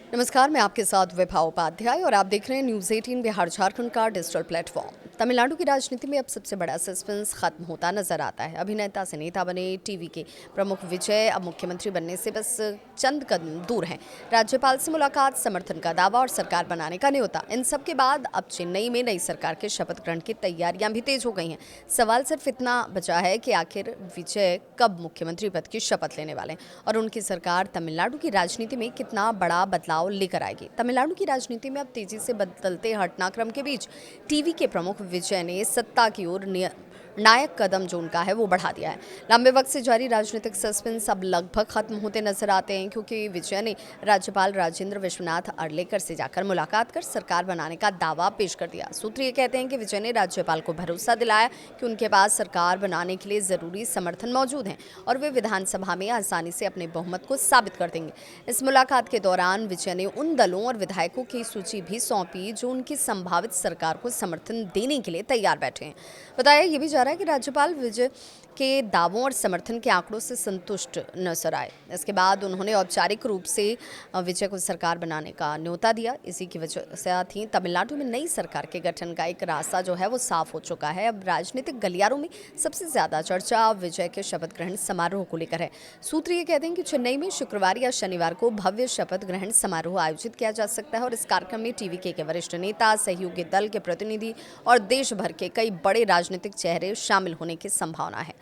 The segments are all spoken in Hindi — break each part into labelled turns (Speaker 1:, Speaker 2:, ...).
Speaker 1: नमस्कार, मैं आपके साथ विभा उपाध्याय और आप देख रहे हैं न्यूज़ 18 बिहार झारखंड का डिजिटल प्लेटफॉर्म। तमिलनाडु की राजनीति में अब सबसे बड़ा सस्पेंस खत्म होता नजर आता है। अभिनेता से नेता बने टीवी के प्रमुख विजय अब मुख्यमंत्री बनने से बस चंद कदम दूर हैं। राज्यपाल से मुलाकात, समर्थन का दावा और सरकार बनाने का न्योता, इन सब के बाद अब चेन्नई में नई सरकार के शपथ ग्रहण की तैयारियां भी तेज हो गई हैं। सवाल सिर्फ इतना बचा है कि आखिर विजय कब मुख्यमंत्री पद की शपथ लेने वाले हैं और उनकी सरकार तमिलनाडु की राजनीति में कितना बड़ा बदलाव लेकर आएगी। तमिलनाडु की राजनीति में अब तेजी से बदलते घटनाक्रम के बीच टीवी के प्रमुख विजय ने सत्ता की ओर निर्णायक कदम जो उनका है वो बढ़ा दिया है। लंबे वक्त से जारी राजनीतिक सस्पेंस अब लगभग खत्म होते नजर आते हैं, क्योंकि विजय ने राज्यपाल राजेंद्र विश्वनाथ अर्लेकर से जाकर मुलाकात कर सरकार बनाने का दावा पेश कर दिया। सूत्र ये कहते हैं कि विजय ने राज्यपाल को भरोसा दिलाया कि उनके पास सरकार बनाने के लिए जरूरी समर्थन मौजूद है और वे विधानसभा में आसानी से अपने बहुमत को साबित कर देंगे। इस मुलाकात के दौरान विजय ने उन दलों और विधायकों की सूची भी सौंपी जो उनकी संभावित सरकार को समर्थन देने के लिए तैयार बैठे हैं। बताया ये भी जा रहा है कि राज्यपाल विजय के दावों और समर्थन के आंकड़ों से संतुष्ट नजर आए। इसके बाद उन्होंने औपचारिक रूप से विजय को सरकार बनाने का न्योता दिया। इसी की वजह से साथ ही तमिलनाडु में नई सरकार के गठन का एक रास्ता जो है वो साफ हो चुका है। अब राजनीतिक गलियारों में सबसे ज्यादा चर्चा विजय के शपथ ग्रहण समारोह को लेकर है। सूत्र ये कहते हैं कि चेन्नई में शुक्रवार या शनिवार को भव्य शपथ ग्रहण समारोह आयोजित किया जा सकता है और इस कार्यक्रम में टीवी के वरिष्ठ नेता, सहयोगी दल के प्रतिनिधि और देश भर के कई बड़े राजनीतिक चेहरे शामिल होने की संभावना है।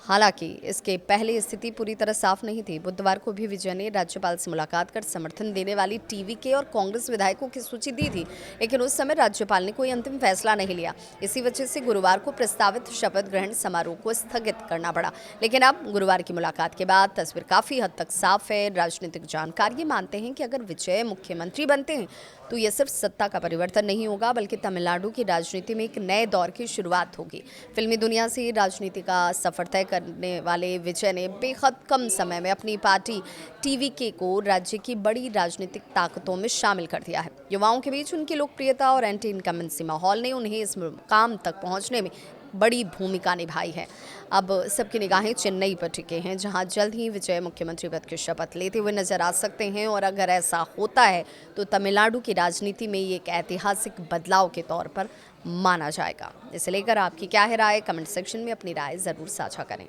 Speaker 1: हालांकि इसके पहले स्थिति पूरी तरह साफ नहीं थी। बुधवार को भी विजय ने राज्यपाल से मुलाकात कर समर्थन देने वाली टीवी के और कांग्रेस विधायकों की सूची दी थी, लेकिन उस समय राज्यपाल ने कोई अंतिम फैसला नहीं लिया। इसी वजह से गुरुवार को प्रस्तावित शपथ ग्रहण समारोह को स्थगित करना पड़ा। लेकिन अब गुरुवार की मुलाकात के बाद तस्वीर काफी हद तक साफ है। राजनीतिक जानकार ये मानते हैं कि अगर विजय मुख्यमंत्री बनते हैं तो यह सिर्फ सत्ता का परिवर्तन नहीं होगा, बल्कि तमिलनाडु की राजनीति में एक नए दौर की शुरुआत होगी। फिल्मी दुनिया से राजनीति का सफर तय करने वाले विजय ने बेहद कम समय में अपनी पार्टी टीवीके को राज्य की बड़ी राजनीतिक ताकतों में शामिल कर दिया है। युवाओं के बीच उनकी लोकप्रियता और एंटी इनकम्बेंसी माहौल ने उन्हें इस मुकाम तक पहुंचने में बड़ी भूमिका निभाई है। अब सबकी निगाहें चेन्नई पर टिके हैं, जहां जल्द ही विजय मुख्यमंत्री पद की शपथ लेते हुए नजर आ सकते हैं और अगर ऐसा होता है तो तमिलनाडु की राजनीति में ये एक ऐतिहासिक बदलाव के तौर पर माना जाएगा। इसे लेकर आपकी क्या है राय? कमेंट सेक्शन में अपनी राय जरूर साझा करें।